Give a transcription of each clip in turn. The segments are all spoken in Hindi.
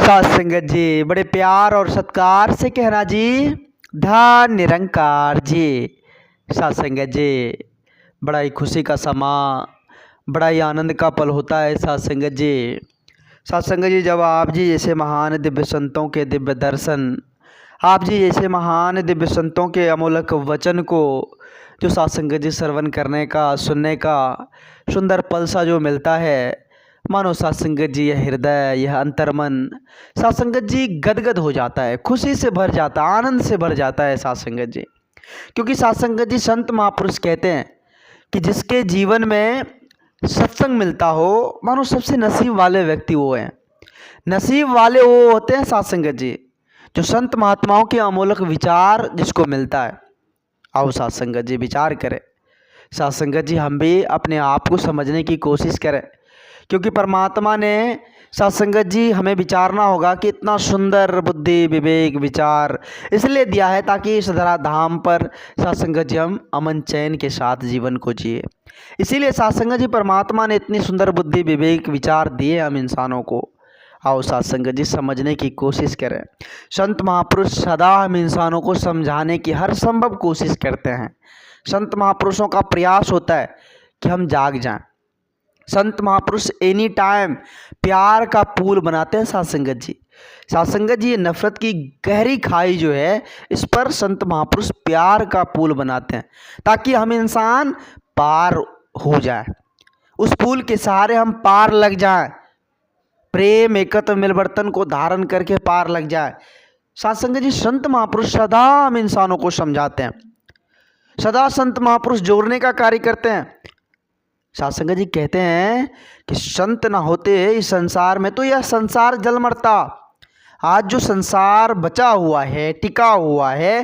साथ संगत जी बड़े प्यार और सत्कार से कहना जी, धन निरंकार जी। साथ संगत जी बड़ा ही खुशी का समा, बड़ा ही आनंद का पल होता है साथ संगत जी। साथ संगत जी जब आप जी जैसे महान दिव्य संतों के दिव्य दर्शन, आप जी जैसे महान दिव्य संतों के अमोलक वचन को जो साथ संगत जी श्रवण करने का, सुनने का सुंदर पल सा जो मिलता है, मानो साथ संगत जी यह हृदय, यह अंतर्मन साथ संगत जी गदगद हो जाता है, खुशी से भर जाता है, आनंद से भर जाता है साथ संगत जी। क्योंकि साथ संगत जी संत महापुरुष कहते हैं कि जिसके जीवन में सत्संग मिलता हो, मानो सबसे नसीब वाले व्यक्ति वो हैं। नसीब वाले वो होते हैं साथ संगत जी जो संत महात्माओं के अमोलक विचार जिसको मिलता है। आओ साथ संगत जी विचार करें, साथ संगत जी हम भी अपने आप को समझने की कोशिश करें, क्योंकि परमात्मा ने साथ संगत जी हमें विचारना होगा कि इतना सुंदर बुद्धि विवेक विचार इसलिए दिया है ताकि इस धरा धाम पर साथ संगत जी हम अमन चैन के साथ जीवन को जिए। इसीलिए साथ संगत जी परमात्मा ने इतनी सुंदर बुद्धि विवेक विचार दिए हम इंसानों को। आओ साथ संगत जी समझने की कोशिश करें। संत महापुरुष सदा हम इंसानों को समझाने की हर संभव कोशिश करते हैं। संत महापुरुषों का प्रयास होता है कि हम जाग जाएं। संत महापुरुष एनी टाइम प्यार का पुल बनाते हैं साथ संगत जी। साथ संगत जी ये नफरत की गहरी खाई जो है, इस पर संत महापुरुष प्यार का पुल बनाते हैं ताकि हम इंसान पार हो जाए, उस पुल के सहारे हम पार लग जाएं, प्रेम एकत्व मिलवर्तन को धारण करके पार लग जाए। साथ संगत जी संत महापुरुष सदा हम इंसानों को समझाते हैं, सदा संत महापुरुष जोड़ने का कार्य करते हैं। साथ संगत जी कहते हैं कि संत ना होते इस संसार में तो यह संसार जल मरता। आज जो संसार बचा हुआ है, टिका हुआ है,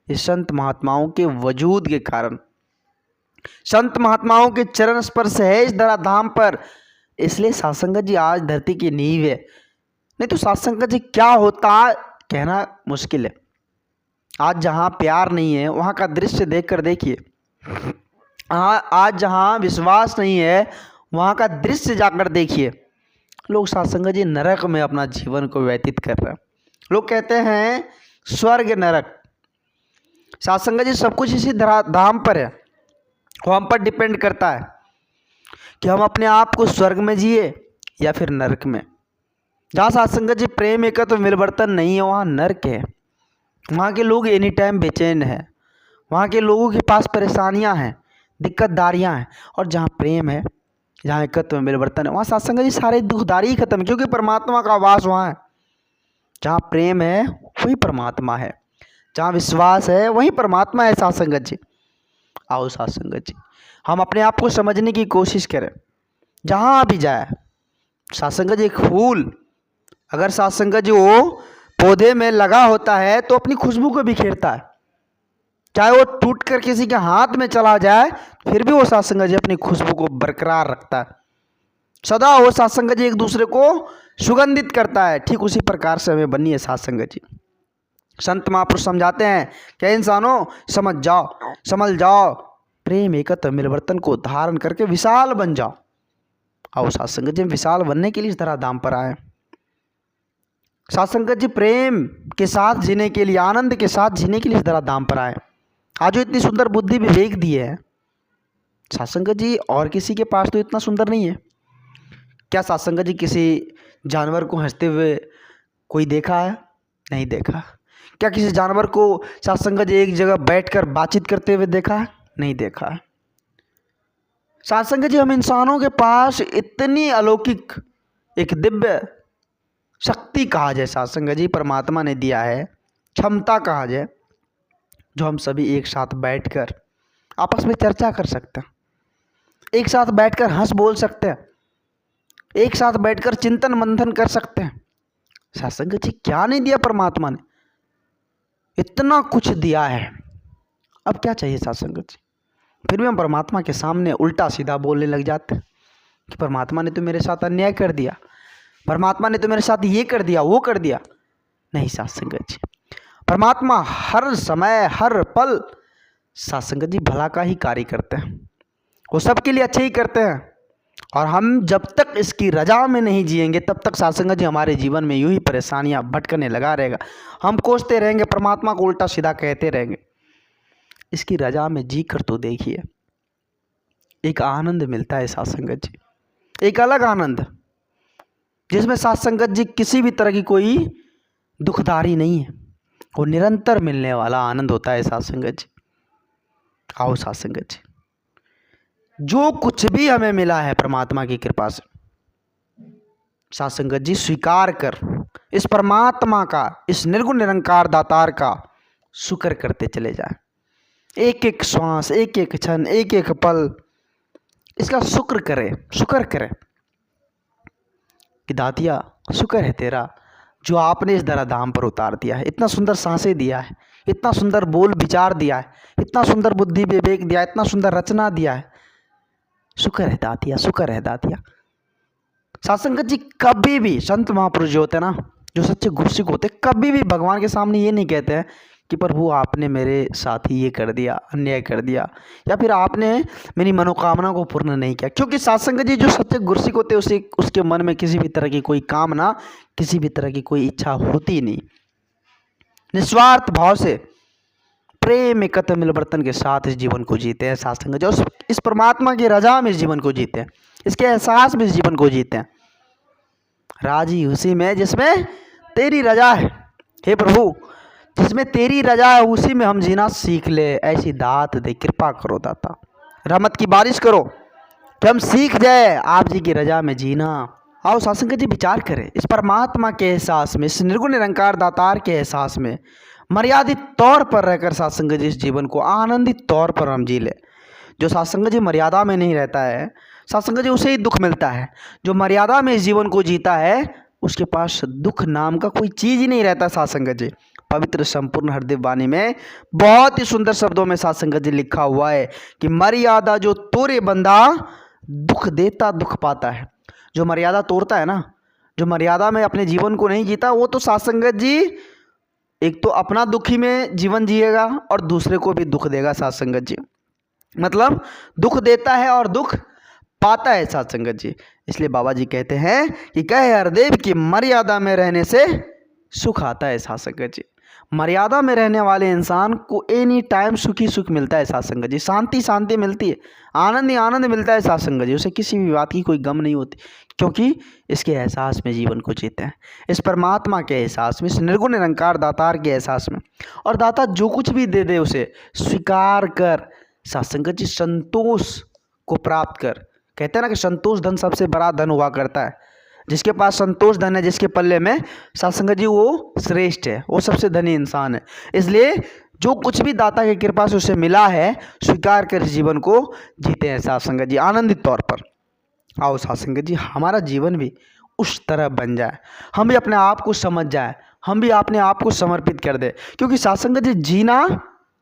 ये संत महात्माओं के वजूद के कारण, संत महात्माओं के चरण स्पर्श है इस धरा धाम पर। इसलिए साथ संगत जी आज धरती की नींव है, नहीं तो साथ संगत जी क्या होता कहना मुश्किल है। आज जहाँ प्यार नहीं है वहाँ का दृश्य देखकर देखिए, आज जहाँ विश्वास नहीं है वहाँ का दृश्य जाकर देखिए। लोग साथ संगत जी नरक में अपना जीवन को व्यतीत कर रहे हैं। लोग कहते हैं स्वर्ग नरक। साथ संगत जी सब कुछ इसी धाम पर है, वो हम पर डिपेंड करता है कि हम अपने आप को स्वर्ग में जिए या फिर नरक में। जहाँ साथ संगत जी प्रेम एकत्व मिलवर्तन नहीं है वहाँ नरक है। वहाँ के लोग एनी टाइम बेचैन हैं, वहाँ के लोगों के पास परेशानियाँ हैं, दिक्कतदारियाँ हैं। और जहाँ प्रेम है, जहाँ एकत्व मिलवर्तन है, वहाँ साथ संगत जी सारे दुखदारी ही खत्म है, क्योंकि परमात्मा का वास वहाँ है। जहाँ प्रेम है वही परमात्मा है, जहाँ विश्वास है वही परमात्मा है साथ संगत जी। आओ साथ संगत जी हम अपने आप को समझने की कोशिश करें। जहाँ भी जाए साथ संगत जी, एक फूल अगर साथ संगत जी वो पौधे में लगा होता है तो अपनी खुशबू को बिखेरता है, चाहे वो टूट कर किसी के हाथ में चला जाए फिर भी वो साथ संगत जी अपनी खुशबू को बरकरार रखता है। सदा वो साथ संगत जी एक दूसरे को सुगंधित करता है। ठीक उसी प्रकार से हमें बननी है साथ संगत जी। संत महापुरुष समझाते हैं कि इंसानों समझ जाओ, समझ जाओ, प्रेम एकत्व मिलवर्तन को धारण करके विशाल बन जाओ। आओ साथ संगत जी विशाल बनने के लिए इस तरह धाम पर आए। साथ संगत जी प्रेम के साथ जीने के लिए, आनंद के साथ जीने के लिए इस तरह धाम पर आए। आज जो इतनी सुंदर बुद्धि विवेक दी है साथ संगत जी, और किसी के पास तो इतना सुंदर नहीं है। क्या साथ संगत जी किसी जानवर को हंसते हुए कोई देखा है? नहीं देखा। क्या किसी जानवर को साथ संगत जी एक जगह बैठकर बातचीत करते हुए देखा है? नहीं देखा। साथ संगत जी हम इंसानों के पास इतनी अलौकिक एक दिव्य शक्ति कहा जाए साथ संगत जी परमात्मा ने दिया है, क्षमता कहा जाए, जो हम सभी एक साथ बैठकर आपस में चर्चा कर सकते हैं, एक साथ बैठकर हंस बोल सकते हैं, एक साथ बैठकर चिंतन मंथन कर सकते हैं। साथ संगत जी क्या नहीं दिया परमात्मा ने, इतना कुछ दिया है। अब क्या चाहिए साथ संगत जी? फिर भी हम परमात्मा के सामने उल्टा सीधा बोलने लग जाते हैं कि परमात्मा ने तो मेरे साथ अन्याय कर दिया, परमात्मा ने तो मेरे साथ ये कर दिया वो कर दिया। नहीं साथ संगत जी, परमात्मा हर समय हर पल साथ संगत जी भला का ही कार्य करते हैं, वो सबके लिए अच्छे ही करते हैं। और हम जब तक इसकी रजा में नहीं जिएंगे तब तक साथ संगत जी हमारे जीवन में यूं ही परेशानियां भटकने लगा रहेगा। हम कोसते रहेंगे, परमात्मा को उल्टा सीधा कहते रहेंगे। इसकी रजा में जी कर तो देखिए, एक आनंद मिलता है साथ संगत जी, एक अलग आनंद, जिसमें साथ संगत जी किसी भी तरह की कोई दुखदारी नहीं है। वो निरंतर मिलने वाला आनंद होता है साथ संगत जी। आओ साथ संगत जी, जो कुछ भी हमें मिला है परमात्मा की कृपा से, साथ संगत जी स्वीकार कर इस परमात्मा का, इस निर्गुण निरंकार दातार का शुक्र करते चले जाए। एक एक श्वास, एक एक क्षण, एक एक पल इसका शुक्र करें कि दातिया शुक्र है तेरा जो आपने इस धराधाम पर उतार दिया है। इतना सुंदर सांसें दिया है, इतना सुंदर बोल विचार दिया है, इतना सुंदर बुद्धि विवेक दिया है, इतना सुंदर रचना दिया है। शुक्र है दातिया, शुक्र है दातिया। साथ संगत जी कभी भी संत महापुरुष जो होते हैं ना, जो सच्चे गुरसिक होते हैं, कभी भी भगवान के सामने ये नहीं कहते हैं कि प्रभु आपने मेरे साथ ही ये कर दिया, अन्याय कर दिया, या फिर आपने मेरी मनोकामना को पूर्ण नहीं किया। क्योंकि साथ संगत जी जो सच्चे गुरसिक होते हैं उसके मन में किसी भी तरह की कोई कामना, किसी भी तरह की कोई इच्छा होती नहीं। निस्वार्थ भाव से प्रेम एकत्र मिलवर्तन के साथ इस जीवन को जीते हैं साथ संगत जी। इस परमात्मा की रजा में इस जीवन को जीते हैं, इसके एहसास में इस जीवन को जीते हैं। राजी उसी में जिसमें तेरी रजा है, हे प्रभु जिसमें तेरी रजा है उसी में हम जीना सीख ले। ऐसी दात दे, कृपा करो दाता, रहमत की बारिश करो कि हम सीख जाए आप जी की रजा में जीना। आओ साथ संगत जी विचार करें इस परमात्मा के एहसास में, इस निर्गुण निरंकार दातार के एहसास में मर्यादित तौर पर रहकर साथ संगत जी इस जीवन को आनंदित तौर पर हम जी ले। जो साथ संगत जी मर्यादा में नहीं रहता है, साथ संगत जी उसे ही दुख मिलता है। जो मर्यादा में इस जीवन को जीता है उसके पास दुख नाम का कोई चीज़ ही नहीं रहता। साथ संगत जी पवित्र संपूर्ण हृदय वाणी में बहुत ही सुंदर शब्दों में साथ संगत जी लिखा हुआ है कि मर्यादा जो तोरे बंदा दुख देता दुख पाता है। जो मर्यादा तोड़ता है ना, जो मर्यादा में अपने जीवन को नहीं जीता, वो तो साथ संगत जी एक तो अपना दुखी में जीवन जिएगा और दूसरे को भी दुख देगा। साथ संगत जी मतलब दुख देता है और दुख पाता है साथ संगत जी। इसलिए बाबा जी कहते हैं कि कहे हरदेव की मर्यादा में रहने से सुख आता है साथ संगत जी। मर्यादा में रहने वाले इंसान को एनी टाइम सुखी सुख मिलता है साथ संगत जी, शांति शांति मिलती है, आनंद ही आनंद मिलता है साथ संगत जी। उसे किसी भी बात की कोई गम नहीं होती, क्योंकि इसके एहसास में जीवन को जीते हैं, इस परमात्मा के एहसास में, इस निर्गुण निरंकार दातार के एहसास में। और दाता जो कुछ भी दे दे उसे स्वीकार कर साथ संगत जी, संतोष को प्राप्त कर। कहते हैं ना कि संतोष धन सबसे बड़ा धन हुआ करता है। जिसके पास संतोष धन है, जिसके पल्ले में साथ संगत जी वो श्रेष्ठ है, वो सबसे धनी इंसान है। इसलिए जो कुछ भी दाता की कृपा से उसे मिला है स्वीकार कर जीवन को जीते हैं साथ संगत जी आनंदित तौर पर। आओ साथ संगत जी हमारा जीवन भी उस तरह बन जाए, हम भी अपने आप को समझ जाए, हम भी अपने आप को समर्पित कर दे। क्योंकि साथ संगत जी जीना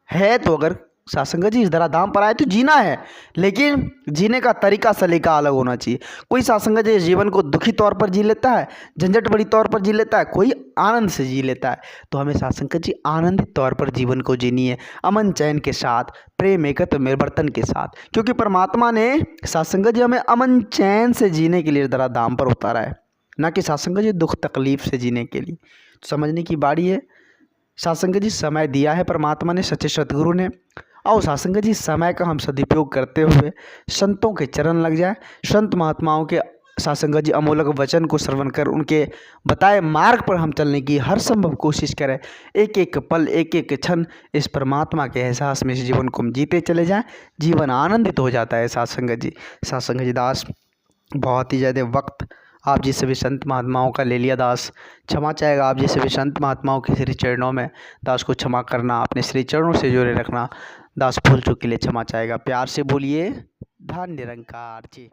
है तो, अगर साथ संगत जी इस धराधाम पर आए तो जीना है, लेकिन जीने का तरीका सलीका अलग होना चाहिए। कोई साथ संगत जी जीवन को दुखी तौर पर जी लेता है, झंझट भरी तौर पर जी लेता है, कोई आनंद से जी लेता है। तो हमें साथ संगत जी आनंदित तौर पर जीवन को जीनी है, अमन चैन के साथ, प्रेम एकत्र मिलवर्तन के साथ। क्योंकि परमात्मा ने साथ संगत जी हमें अमन चैन से जीने के लिए धराधाम पर उतारा है, ना कि साथ संगत जी दुख तकलीफ से जीने के लिए। समझने की बारी है। साथ संगत जी समय दिया है परमात्मा ने, सच्चे सतगुरु ने। आओ साथ संगत जी समय का हम सदुपयोग करते हुए संतों के चरण लग जाए, संत महात्माओं के साथ संगत जी अमोलक वचन को श्रवण कर उनके बताए मार्ग पर हम चलने की हर संभव कोशिश करें। एक एक पल, एक एक क्षण इस परमात्मा के एहसास में इस जीवन को हम जीते चले जाएं, जीवन आनंदित हो जाता है साथ संगत जी। साथ संगत जी दास बहुत ही ज़्यादा वक्त आप जी सभी संत महात्माओं का ले लिया, दास क्षमा चाहेगा। आप जी सभी संत महात्माओं के श्री चरणों में दास को क्षमा करना, अपने श्री चरणों से जोड़े रखना। दास भूल चूक के लिए क्षमा चाहेगा। प्यार से बोलिए धन निरंकार जी।